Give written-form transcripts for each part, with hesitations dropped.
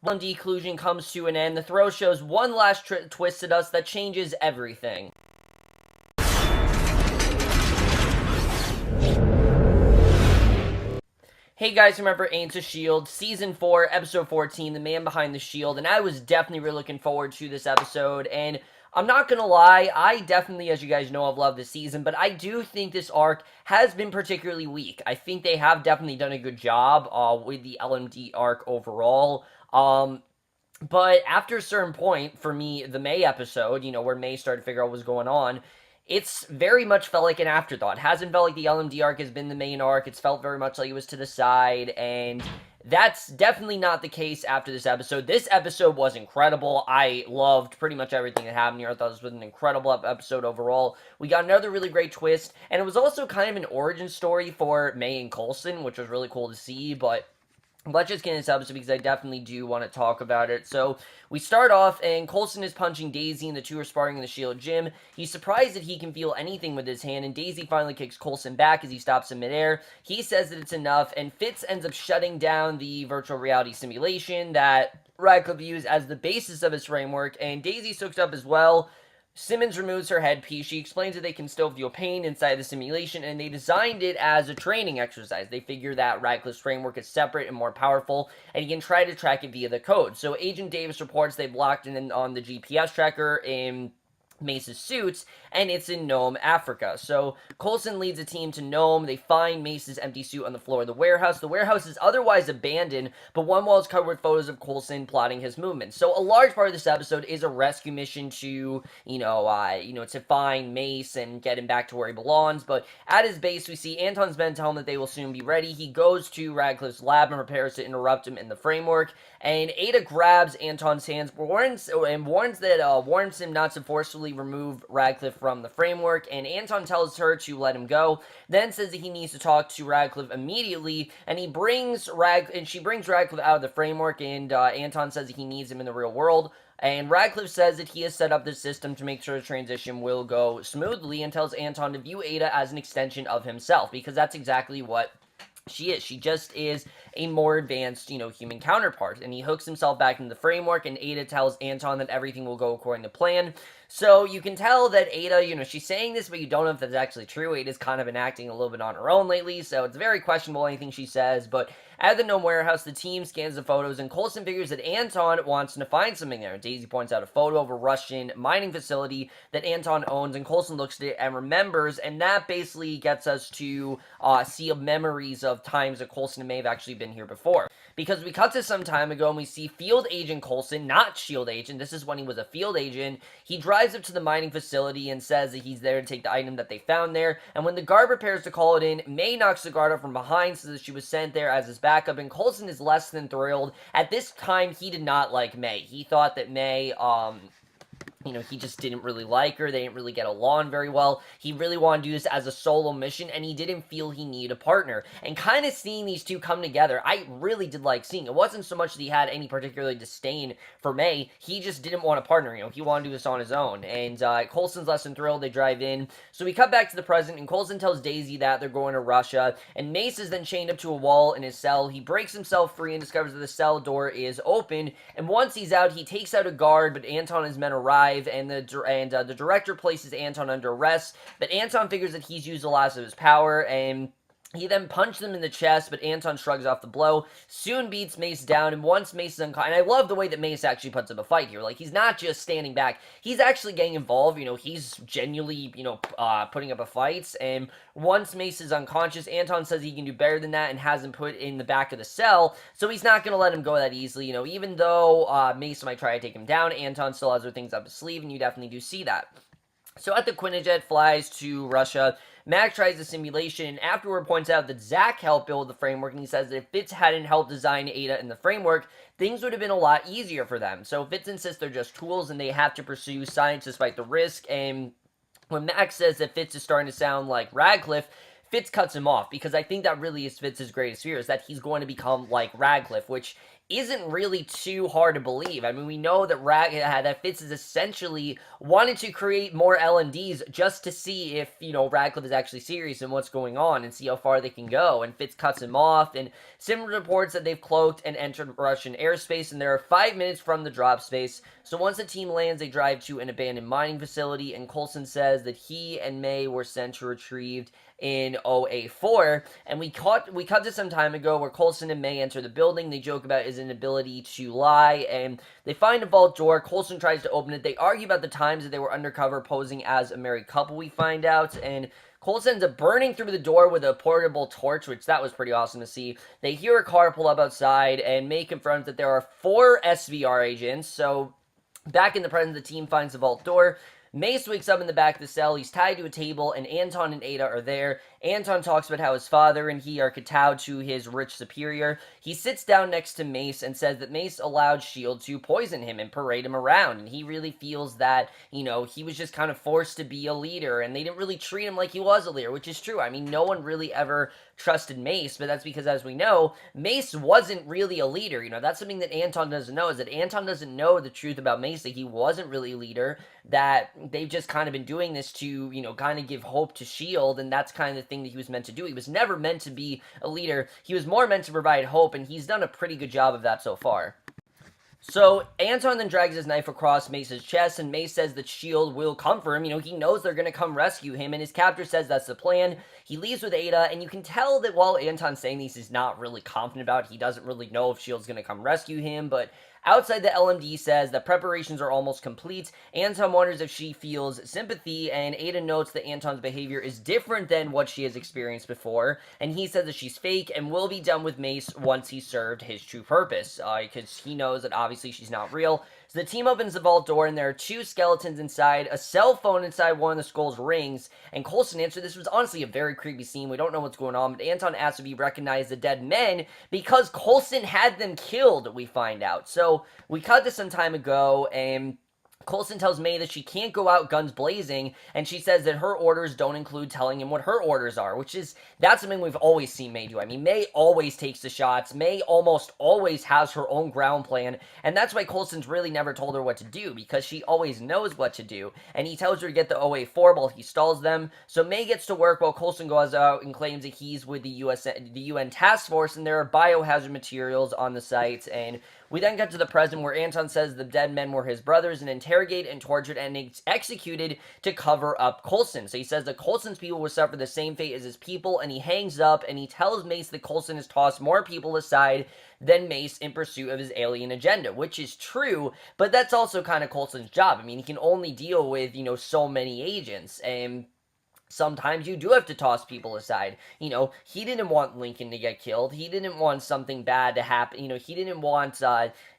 LMD collusion comes to an end. The throw shows one last twist at us that changes everything. Hey guys, remember Agents of S.H.I.E.L.D. Season 4, Episode 14, The Man Behind the Shield, and I was definitely really looking forward to this episode, and I'm not gonna lie, I definitely, as you guys know, have loved this season, but I do think this arc has been particularly weak. I think they have definitely done a good job with the LMD arc overall. But after a certain point, for me, the May episode, where May started to figure out what was going on, it's very much felt like an afterthought. It hasn't felt like the LMD arc has been the main arc. It's felt very much like it was to the side, and that's definitely not the case after this episode. This episode was incredible. I loved pretty much everything that happened here. I thought this was an incredible episode overall. We got another really great twist, and it was also kind of an origin story for May and Coulson, which was really cool to see, but let's just get into this episode because I definitely do want to talk about it. So, we start off, and Coulson is punching Daisy, and the two are sparring in the S.H.I.E.L.D. gym. He's surprised that he can feel anything with his hand, and Daisy finally kicks Coulson back as he stops in midair. He says that it's enough, and Fitz ends up shutting down the virtual reality simulation that Radcliffe used as the basis of his framework, and Daisy soaks up as well. Simmons removes her headpiece. She explains that they can still feel pain inside the simulation, and they designed it as a training exercise. They figure that Radcliffe's framework is separate and more powerful, and he can try to track it via the code. So Agent Davis reports they've locked in on the GPS tracker in Mace's suits, and it's in Nome, Africa. So Coulson leads a team to Nome. They find Mace's empty suit on the floor of the warehouse. The warehouse is otherwise abandoned, but one wall is covered with photos of Coulson plotting his movements. So a large part of this episode is a rescue mission to, to find Mace and get him back to where he belongs. But at his base, we see Anton's men tell him that they will soon be ready. He goes to Radcliffe's lab and prepares to interrupt him in the framework. And Aida grabs Anton's hands, warns him not to forcefully remove Radcliffe from the framework, and Anton tells her to let him go, then says that he needs to talk to Radcliffe immediately, and she brings Radcliffe out of the framework, and Anton says that he needs him in the real world. And Radcliffe says that he has set up this system to make sure the transition will go smoothly, and tells Anton to view Aida as an extension of himself, because that's exactly what she is. She just is a more advanced, human counterpart. And he hooks himself back into the framework, and Aida tells Anton that everything will go according to plan. So you can tell that Aida, she's saying this, but you don't know if that's actually true. Aida's kind of been acting a little bit on her own lately, so it's very questionable anything she says. But at the Nome warehouse, the team scans the photos, and Coulson figures that Anton wants to find something there. Daisy points out a photo of a Russian mining facility that Anton owns, and Coulson looks at it and remembers, and that basically gets us to see memories of times that Coulson and May have actually been here before. Because we cut to some time ago, and we see Field Agent Coulson, not S.H.I.E.L.D. agent, this is when he was a field agent. He drives up to the mining facility and says that he's there to take the item that they found there, and when the guard prepares to call it in, May knocks the guard up from behind, says that she was sent there as his backup, and Coulson is less than thrilled. At this time, he did not like May. He thought that May, he just didn't really like her. They didn't really get along very well. He really wanted to do this as a solo mission, and he didn't feel he needed a partner. And kind of seeing these two come together, I really did like seeing. It wasn't so much that he had any particular disdain for May. He just didn't want a partner. He wanted to do this on his own. And Coulson's less than thrilled. They drive in. So we cut back to the present, and Coulson tells Daisy that they're going to Russia. And Mace is then chained up to a wall in his cell. He breaks himself free and discovers that the cell door is open. And once he's out, he takes out a guard, but Anton and his men arrive, and the director places Anton under arrest, but Anton figures that he's used the last of his power, and he then punched him in the chest, but Anton shrugs off the blow, soon beats Mace down, and once Mace is unconscious, and I love the way that Mace actually puts up a fight here. Like, he's not just standing back, he's actually getting involved, he's genuinely, putting up a fight, and once Mace is unconscious, Anton says he can do better than that and has him put in the back of the cell, so he's not going to let him go that easily, even though Mace might try to take him down, Anton still has other things up his sleeve, and you definitely do see that. So at the Quinjet flies to Russia, Mack tries the simulation, and afterward points out that Zach helped build the framework, and he says that if Fitz hadn't helped design Aida in the framework, things would have been a lot easier for them. So Fitz insists they're just tools, and they have to pursue science despite the risk, and when Mack says that Fitz is starting to sound like Radcliffe, Fitz cuts him off, because I think that really is Fitz's greatest fear, is that he's going to become like Radcliffe, which isn't really too hard to believe. I mean, we know that Fitz is essentially wanted to create more LMDs just to see if, Radcliffe is actually serious and what's going on and see how far they can go. And Fitz cuts him off, and similar reports that they've cloaked and entered Russian airspace, and they're 5 minutes from the drop space. So once the team lands, they drive to an abandoned mining facility, and Coulson says that he and May were sent to retrieve in OA4, and we cut to some time ago where Coulson and May enter the building. They joke about his inability to lie, and they find a vault door. Coulson tries to open it. They argue about the times that they were undercover posing as a married couple, we find out, and Coulson ends up burning through the door with a portable torch, which that was pretty awesome to see. They hear a car pull up outside, and May confirms that there are 4 SVR agents. So back in the present, the team finds the vault door. Mace wakes up in the back of the cell. He's tied to a table, and Anton and Aida are there. Anton talks about how his father and he are kowtowed to his rich superior. He sits down next to Mace and says that Mace allowed S.H.I.E to poison him and parade him around, and he really feels that, he was just kind of forced to be a leader, and they didn't really treat him like he was a leader, which is true. I mean, no one really ever trusted Mace, but that's because, as we know, Mace wasn't really a leader. That's something that Anton doesn't know, is that Anton doesn't know the truth about Mace, that he wasn't really a leader, that they've just kind of been doing this to, kind of give hope to S.H.I.E.L.D., and that's kind of the thing that he was meant to do. He was never meant to be a leader. He was more meant to provide hope, and he's done a pretty good job of that so far. So, Anton then drags his knife across Mace's chest, and Mace says that S.H.I.E.L.D. will come for him. He knows they're going to come rescue him, and his captor says that's the plan. He leaves with Aida, and you can tell that while Anton's saying these, he's not really confident about it. He doesn't really know if S.H.I.E.L.D.'s going to come rescue him, but outside, the LMD says that preparations are almost complete. Anton wonders if she feels sympathy, and Aida notes that Anton's behavior is different than what she has experienced before, and he says that she's fake and will be done with Mace once he's served his true purpose, because he knows that obviously she's not real. So the team opens the vault door, and there are 2 skeletons inside, a cell phone inside one of the skull's rings, and Coulson answered. This was honestly a very creepy scene. We don't know what's going on, but Anton asks if he recognized the dead men because Coulson had them killed, we find out. So we cut this some time ago, and Coulson tells May that she can't go out guns blazing, and she says that her orders don't include telling him what her orders are, that's something we've always seen May do. I mean, May always takes the shots. May almost always has her own ground plan, and that's why Coulson's really never told her what to do, because she always knows what to do, and he tells her to get the OA4 while he stalls them. So May gets to work while Coulson goes out and claims that he's with the UN task force, and there are biohazard materials on the site, and we then get to the present where Anton says the dead men were his brothers and interrogated and tortured and executed to cover up Coulson. So he says that Coulson's people will suffer the same fate as his people, and he hangs up and he tells Mace that Coulson has tossed more people aside than Mace in pursuit of his alien agenda, which is true, but that's also kind of Coulson's job. I mean, he can only deal with, so many agents, and sometimes you do have to toss people aside. He didn't want Lincoln to get killed. He didn't want something bad to happen. He didn't want,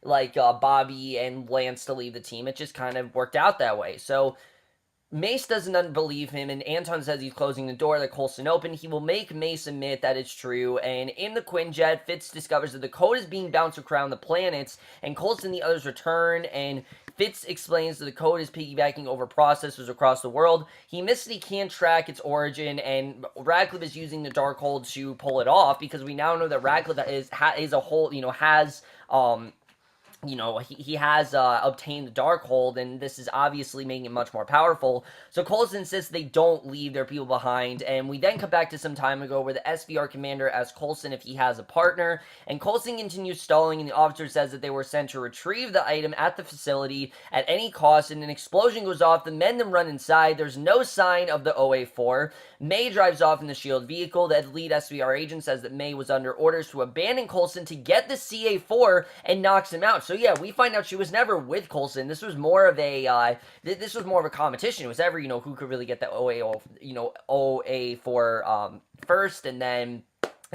Bobby and Lance to leave the team. It just kind of worked out that way. So Mace doesn't believe him, and Anton says he's closing the door that Coulson opened. He will make Mace admit that it's true, and in the Quinjet, Fitz discovers that the code is being bounced around the planets, and Coulson and the others return, and Fitz explains that the code is piggybacking over processors across the world. He admits that he can't track its origin, and Radcliffe is using the Darkhold to pull it off, because we now know that Radcliffe is a whole, has he has obtained the Darkhold, and this is obviously making it much more powerful. So Coulson insists they don't leave their people behind, and we then come back to some time ago where the SVR commander asks Coulson if he has a partner, and Coulson continues stalling, and the officer says that they were sent to retrieve the item at the facility at any cost, and an explosion goes off. The men then run inside. There's no sign of the OA4. May drives off in the S.H.I.E.L.D. vehicle. The lead SVR agent says that May was under orders to abandon Coulson to get the CA4 and knocks him out. So yeah, we find out she was never with Coulson. This was more of a competition. It was ever, who could really get the OA4 first, and then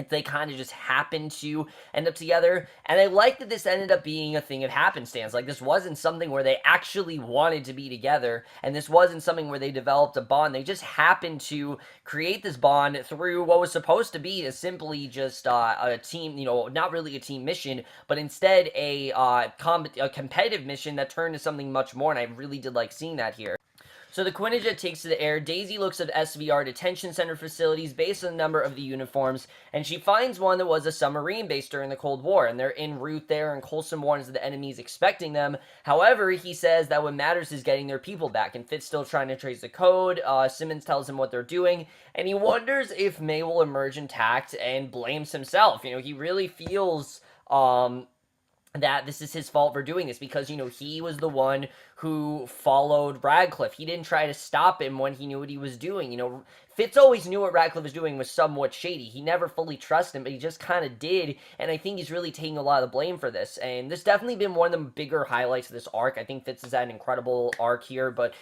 they kind of just happened to end up together. And I like that this ended up being a thing of happenstance. This wasn't something where they actually wanted to be together, and this wasn't something where they developed a bond. They just happened to create this bond through what was supposed to be simply just a team, not really a team mission, but instead a competitive mission that turned to something much more, and I really did like seeing that here. So the Quinjet takes to the air. Daisy looks at SVR detention center facilities based on the number of the uniforms, and she finds one that was a submarine base during the Cold War, and they're en route there, and Coulson warns that the enemy's expecting them. However, he says that what matters is getting their people back, and Fitz still trying to trace the code. Simmons tells him what they're doing, and he wonders if May will emerge intact and blames himself. He really feels that this is his fault for doing this because, he was the one who followed Radcliffe. He didn't try to stop him when he knew what he was doing. Fitz always knew what Radcliffe was doing was somewhat shady. He never fully trusted him, but he just kind of did, and I think he's really taking a lot of the blame for this. And this definitely been one of the bigger highlights of this arc. I think Fitz has had an incredible arc here, but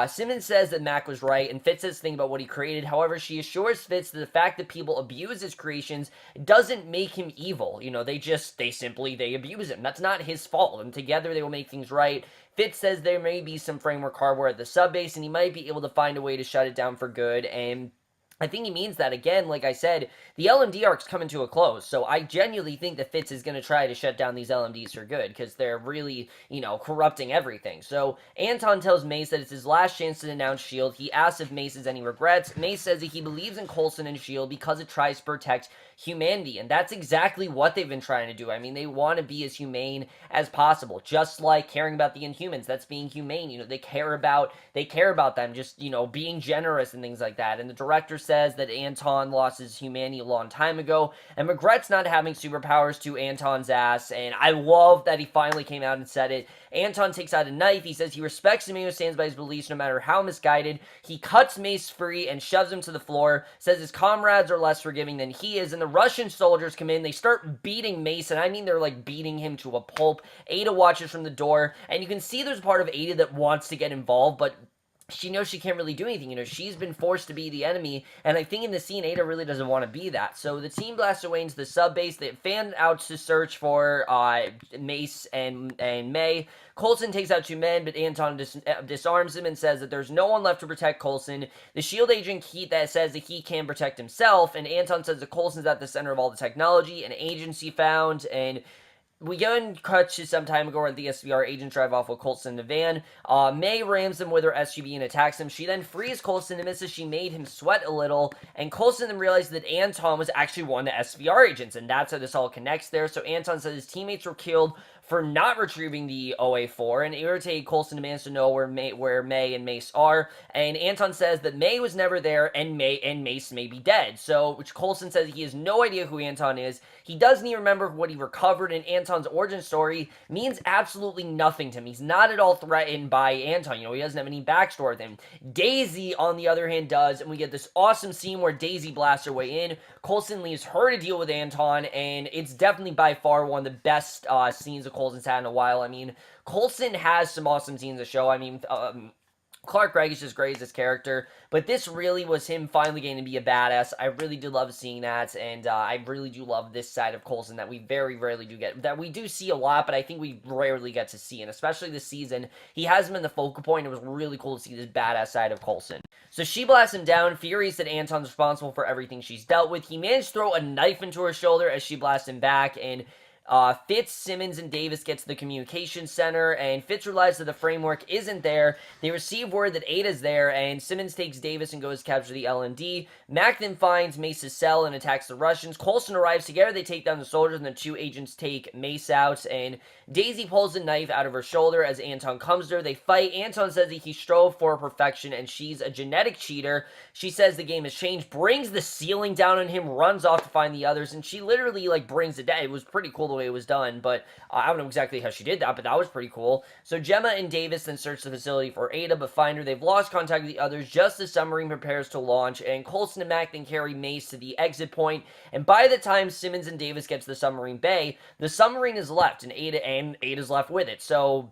Simmons says that Mack was right, and Fitz says thing about what he created. However, she assures Fitz that the fact that people abuse his creations doesn't make him evil. They simply abuse him. That's not his fault, and together they will make things right. Fitz says there may be some framework hardware at the subbase, and he might be able to find a way to shut it down for good, and I think he means that. Again, like I said, the LMD arc's coming to a close, so I genuinely think that Fitz is going to try to shut down these LMDs for good, because they're really, corrupting everything. So, Anton tells Mace that it's his last chance to denounce S.H.I.E.L.D. He asks if Mace has any regrets. Mace says that he believes in Coulson and S.H.I.E.L.D. because it tries to protect humanity, and that's exactly what they've been trying to do. I mean, they want to be as humane as possible, just like caring about the Inhumans. That's being humane. They care about them, just, being generous and things like that. And the director says that Anton lost his humanity a long time ago and regrets not having superpowers to Anton's ass, and I love that he finally came out and said it. Anton takes out a knife. He says he respects the man who stands by his beliefs no matter how misguided. He cuts Mace free and shoves him to the floor, says his comrades are less forgiving than he is, and the Russian soldiers come in. They start beating Mace, and I mean they're like beating him to a pulp. Aida watches from the door, and you can see there's part of Aida that wants to get involved, but she knows she can't really do anything. She's been forced to be the enemy, and I think in the scene, Aida really doesn't want to be that. So the team blasts away into the sub-base. They fan out to search for Mace and May. Coulson takes out two men, but Anton disarms him and says that there's no one left to protect Coulson. The S.H.I.E.L.D. agent that says that he can protect himself, and Anton says that Coulson's at the center of all the technology, an agency found, and we go and cut to some time ago where the SVR agents drive off with Coulson in the van. May rams him with her SUV and attacks him. She then frees Coulson and admits she made him sweat a little, and Coulson then realizes that Anton was actually one of the SVR agents, and that's how this all connects there. So Anton says his teammates were killed for not retrieving the OA4, and irritated Coulson demands to know where May and Mace are, and Anton says that May was never there, and Mace may be dead. So, which Coulson says he has no idea who Anton is. He doesn't even remember what he recovered, and Anton's origin story means absolutely nothing to him. He's not at all threatened by Anton. He doesn't have any backstory with him. Daisy, on the other hand, does, and we get this awesome scene where Daisy blasts her way in. Coulson leaves her to deal with Anton, and it's definitely by far one of the best scenes of Coulson's had in a while. I mean, Coulson has some awesome scenes to show. I mean, Clark Gregg is just great as this character, but this really was him finally getting to be a badass. I really do love seeing that, and I really do love this side of Coulson that we very rarely do get. That we do see a lot, but I think we rarely get to see, and especially this season, he hasn't been the focal point. It was really cool to see this badass side of Coulson. So she blasts him down, furious that Anton's responsible for everything she's dealt with. He managed to throw a knife into her shoulder as she blasts him back, and Fitz, Simmons, and Davis get to the communications center, and Fitz realizes that the framework isn't there. They receive word that Ada's there, and Simmons takes Davis and goes to capture the LMD. Mack then finds Mace's cell and attacks the Russians. Coulson arrives together. They take down the soldiers, and the two agents take Mace out, and Daisy pulls a knife out of her shoulder as Anton comes to her. They fight. Anton says that he strove for perfection, and she's a genetic cheater. She says the game has changed, brings the ceiling down on him, runs off to find the others, and she literally, brings it down. It was pretty cool the way it was done, but I don't know exactly how she did that, but that was pretty cool. So Gemma and Davis then search the facility for Aida, but find her. They've lost contact with the others just as submarine prepares to launch, and Coulson and Mack then carry Mace to the exit point, and by the time Simmons and Davis get to the submarine bay, the submarine is left, and Ada's left with it, so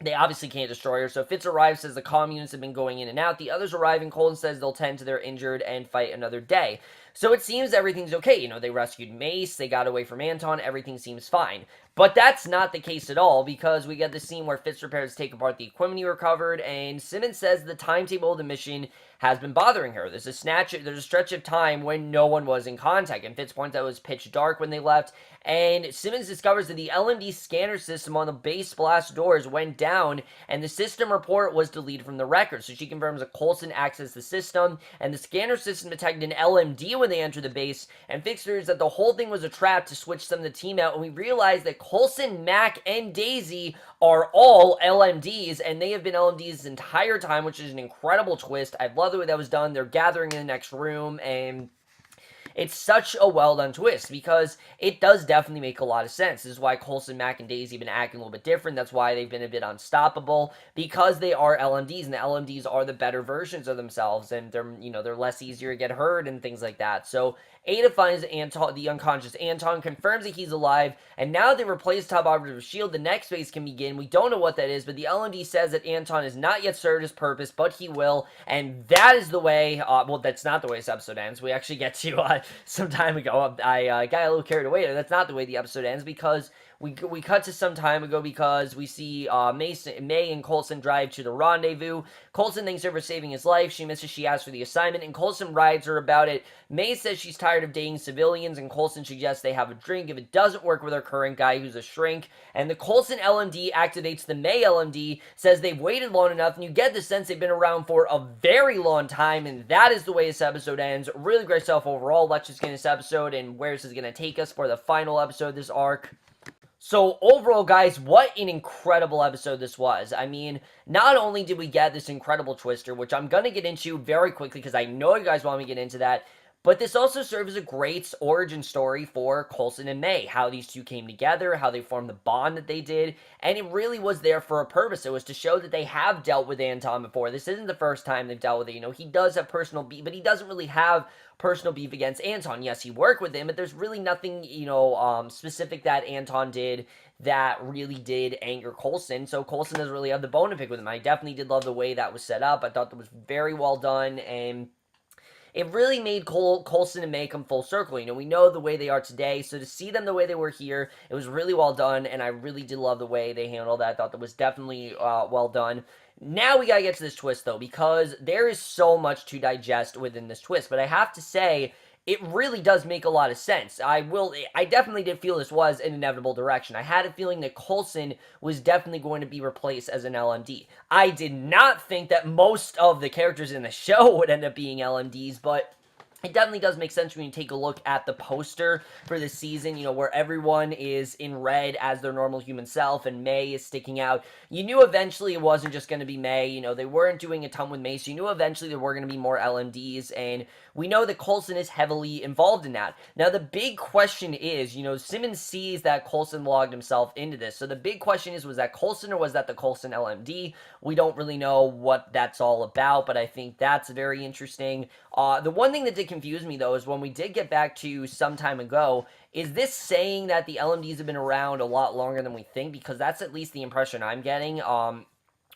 they obviously can't destroy her. So Fitz arrives, says the comm units have been going in and out. The others arrive, and Coulson says they'll tend to their injured and fight another day. So it seems everything's okay. They rescued Mace, they got away from Anton, everything seems fine. But that's not the case at all, because we get the scene where Fitz prepares to take apart the equipment he recovered, and Simmons says the timetable of the mission has been bothering her. There's a stretch of time when no one was in contact, and Fitz points out it was pitch dark when they left, and Simmons discovers that the LMD scanner system on the base blast doors went down, and the system report was deleted from the record. So she confirms that Coulson accessed the system, and the scanner system detected an LMD when they entered the base, and Fitz figures that the whole thing was a trap to switch some of the team out, and we realize that Coulson, Mack, and Daisy are all LMDs, and they have been LMDs this entire time, which is an incredible twist. I love the way that was done. They're gathering in the next room, and it's such a well-done twist, because it does definitely make a lot of sense. This is why Coulson, Mack, and Daisy have been acting a little bit different. That's why they've been a bit unstoppable, because they are LMDs, and the LMDs are the better versions of themselves, and they're less easier to get hurt and things like that. So Aida finds Anton, the unconscious Anton, confirms that he's alive, and now they replace top operative with S.H.I.E.L.D. The next phase can begin. We don't know what that is, but the LMD says that Anton has not yet served his purpose, but he will, and that is the way, well, that's not the way this episode ends. We actually get to, some time ago, I got a little carried away there. That's not the way the episode ends, because we cut to some time ago, because we see May and Coulson drive to the rendezvous. Coulson thanks her for saving his life. She misses she asked for the assignment, and Coulson rides her about it. May says she's tired of dating civilians, and Coulson suggests they have a drink if it doesn't work with her current guy who's a shrink. And the Coulson LMD activates the May LMD, says they've waited long enough, and you get the sense they've been around for a very long time, and that is the way this episode ends. Really great stuff overall. Let's just get this episode and where this is going to take us for the final episode of this arc. So overall, guys, what an incredible episode this was. I mean, not only did we get this incredible twister, which I'm going to get into very quickly because I know you guys want me to get into that, but this also serves as a great origin story for Coulson and May, how these two came together, how they formed the bond that they did, and it really was there for a purpose. It was to show that they have dealt with Anton before. This isn't the first time they've dealt with it. He does have personal beef, but he doesn't really have personal beef against Anton. Yes, he worked with him, but there's really nothing, specific that Anton did that really did anger Coulson, so Coulson doesn't really have the bone to pick with him. I definitely did love the way that was set up. I thought that was very well done, and it really made Coulson and May come full circle. We know the way they are today, so to see them the way they were here, it was really well done, and I really did love the way they handled that. I thought that was definitely well done. Now we gotta get to this twist, though, because there is so much to digest within this twist, but I have to say, it really does make a lot of sense. I definitely did feel this was an inevitable direction. I had a feeling that Coulson was definitely going to be replaced as an LMD. I did not think that most of the characters in the show would end up being LMDs, but it definitely does make sense when you take a look at the poster for this season, where everyone is in red as their normal human self, and May is sticking out. You knew eventually it wasn't just going to be May, they weren't doing a ton with May, so you knew eventually there were going to be more LMDs, and we know that Coulson is heavily involved in that. Now, the big question is, Simmons sees that Coulson logged himself into this, so the big question is, was that Coulson or was that the Coulson LMD? We don't really know what that's all about, but I think that's very interesting. The one thing that did confuse me, though, is when we did get back to some time ago, is this saying that the LMDs have been around a lot longer than we think? Because that's at least the impression I'm getting,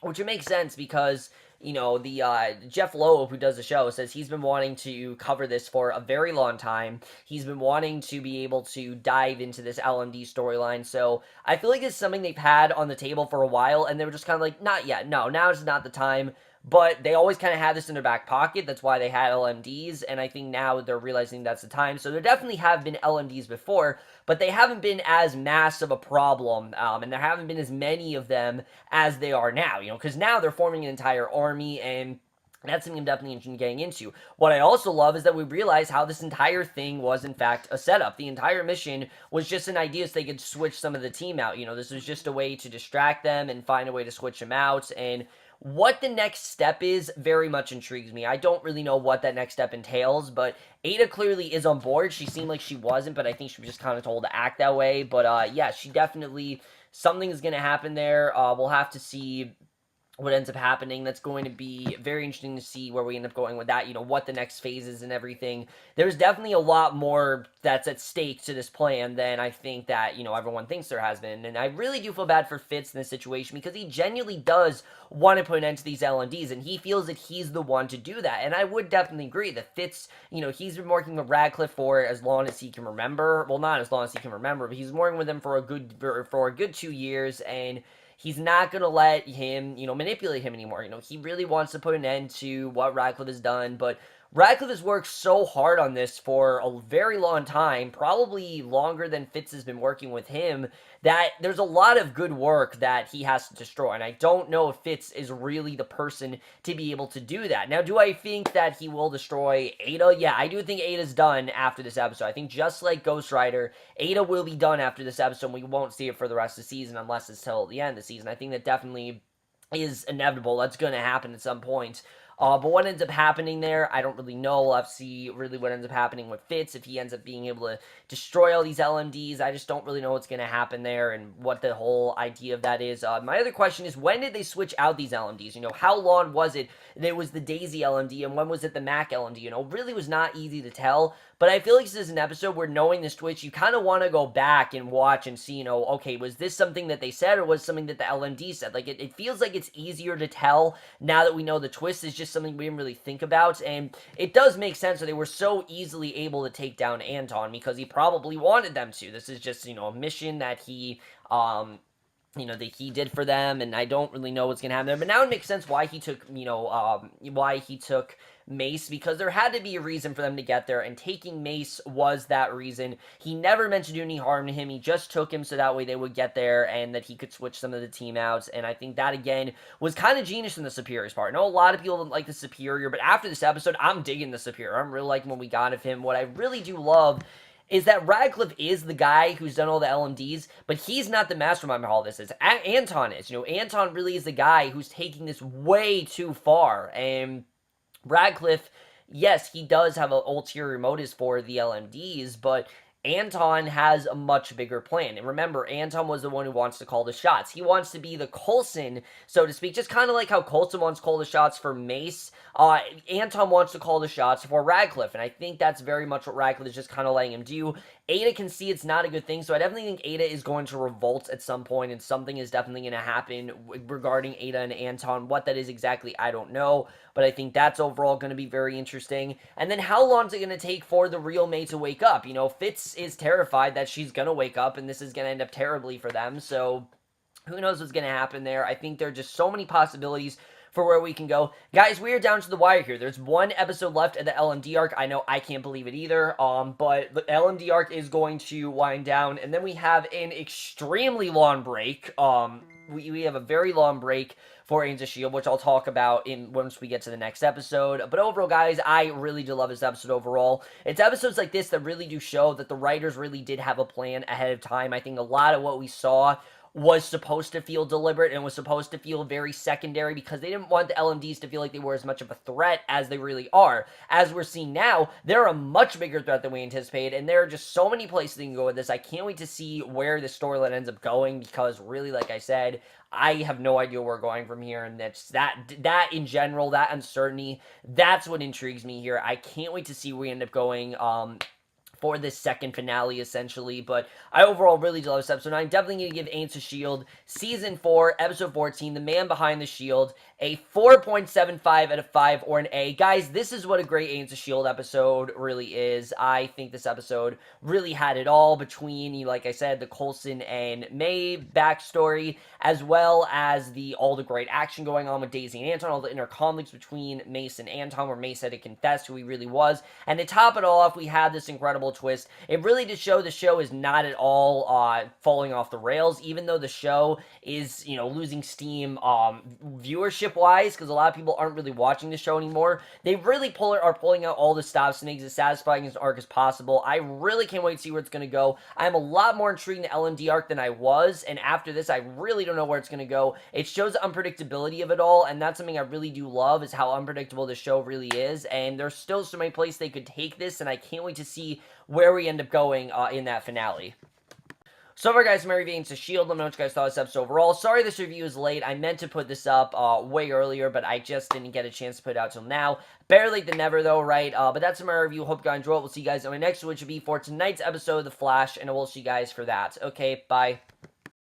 which would make sense because, the Jeff Loeb, who does the show, says he's been wanting to cover this for a very long time. He's been wanting to be able to dive into this LMD storyline, so I feel like it's something they've had on the table for a while, and they were just kind of like, not yet, no, now is not the time. But they always kind of had this in their back pocket. That's why they had LMDs, and I think now they're realizing that's the time. So there definitely have been LMDs before, but they haven't been as massive a problem, and there haven't been as many of them as they are now, because now they're forming an entire army, and that's something I'm definitely interested in getting into. What I also love is that we realize how this entire thing was, in fact, a setup. The entire mission was just an idea so they could switch some of the team out. This was just a way to distract them and find a way to switch them out, and what the next step is very much intrigues me. I don't really know what that next step entails, but Aida clearly is on board. She seemed like she wasn't, but I think she was just kind of told to act that way. But yeah, she definitely, something is going to happen there. We'll have to see what ends up happening. That's going to be very interesting to see where we end up going with that, what the next phase is and everything. There's definitely a lot more that's at stake to this plan than I think that, everyone thinks there has been. And I really do feel bad for Fitz in this situation because he genuinely does want to put an end to these LMDs, and he feels that he's the one to do that. And I would definitely agree that Fitz, he's been working with Radcliffe for as long as he can remember. Well, not as long as he can remember, but he's working with him for a good 2 years, and he's not going to let him, manipulate him anymore. He really wants to put an end to what Radcliffe has done, but Radcliffe has worked so hard on this for a very long time, probably longer than Fitz has been working with him, that there's a lot of good work that he has to destroy, and I don't know if Fitz is really the person to be able to do that. Now, do I think that he will destroy Aida? Yeah, I do think Aida's done after this episode. I think just like Ghost Rider, Aida will be done after this episode, and we won't see it for the rest of the season unless it's till the end of the season. I think that definitely is inevitable. That's going to happen at some point. But what ends up happening there, I don't really know. We'll have to see really what ends up happening with Fitz, if he ends up being able to destroy all these LMDs. I just don't really know what's going to happen there and what the whole idea of that is. My other question is, when did they switch out these LMDs? How long was it that it was the Daisy LMD, and when was it the Mack LMD? Really was not easy to tell. But I feel like this is an episode where, knowing this twist, you kind of want to go back and watch and see, okay, was this something that they said, or was something that the LMD said? Like, it feels like it's easier to tell now that we know the twist is just something we didn't really think about, and it does make sense that they were so easily able to take down Anton, because he probably wanted them to. This is just, a mission that he, that he did for them, and I don't really know what's going to happen there. But now it makes sense why he took, why he took Mace, because there had to be a reason for them to get there, and taking Mace was that reason. He never meant to do any harm to him. He just took him so that way they would get there and that he could switch some of the team out, and I think that, again, was kind of genius in the Superior's part. I know a lot of people don't like the Superior, but after this episode, I'm digging the Superior. I'm really liking what we got of him. What I really do love is that Radcliffe is the guy who's done all the LMDs, but he's not the mastermind behind all this. Anton is. Anton really is the guy who's taking this way too far, and Radcliffe, yes, he does have ulterior motives for the LMDs, but Anton has a much bigger plan. And remember, Anton was the one who wants to call the shots. He wants to be the Coulson, so to speak, just kind of like how Coulson wants to call the shots for Mace. Anton wants to call the shots for Radcliffe, and I think that's very much what Radcliffe is just kind of letting him do. Aida can see it's not a good thing, so I definitely think Aida is going to revolt at some point, and something is definitely going to happen regarding Aida and Anton. What that is exactly, I don't know, but I think that's overall going to be very interesting. And then how long is it going to take for the real May to wake up? Fitz is terrified that she's going to wake up, and this is going to end up terribly for them, so who knows what's going to happen there. I think there are just so many possibilities for where we can go. Guys, we are down to the wire here. There's one episode left of the LMD arc. I know I can't believe it either, but the LMD arc is going to wind down, and then we have an extremely long break. We have a very long break for Agents of S.H.I.E.L.D., which I'll talk about once we get to the next episode. But overall, guys, I really do love this episode overall. It's episodes like this that really do show that the writers really did have a plan ahead of time. I think a lot of what we saw was supposed to feel deliberate and was supposed to feel very secondary, because they didn't want the LMDs to feel like they were as much of a threat as they really are. As we're seeing now, they're a much bigger threat than we anticipated, and there are just so many places they can go with this. I can't wait to see where the storyline ends up going, because really, like I said, I have no idea where we're going from here, and that in general, that uncertainty, that's what intrigues me here. I can't wait to see where we end up going, for this second finale, essentially. But I overall really do love this episode. I'm definitely going to give Agents of S.H.I.E.L.D. Season 4, Episode 14, The Man Behind the Shield, a 4.75 out of 5, or an A. Guys, this is what a great Agents of S.H.I.E.L.D. episode really is. I think this episode really had it all between, like I said, the Coulson and May backstory, as well as all the great action going on with Daisy and Anton, all the inner conflicts between Mace and Anton, where Mace had to confess who he really was. And to top it all off, we had this incredible twist. It really did show the show is not at all falling off the rails, even though the show is, losing steam viewership-wise, because a lot of people aren't really watching the show anymore. They really are pulling out all the stops to make it as satisfying as an arc as possible. I really can't wait to see where it's going to go. I'm a lot more intrigued in the LMD arc than I was, and after this, I really don't know where it's going to go. It shows the unpredictability of it all, and that's something I really do love, is how unpredictable the show really is, and there's still so many places they could take this, and I can't wait to see where we end up going in that finale. So far, guys, my review against S.H.I.E. Let me know what you guys thought of this episode overall. Sorry this review is late. I meant to put this up way earlier, but I just didn't get a chance to put it out till now. Better late than never, though, right? But that's my review. Hope you guys enjoy it. We'll see you guys on my next one, which will be for tonight's episode of The Flash, and we'll see you guys for that. Okay, bye.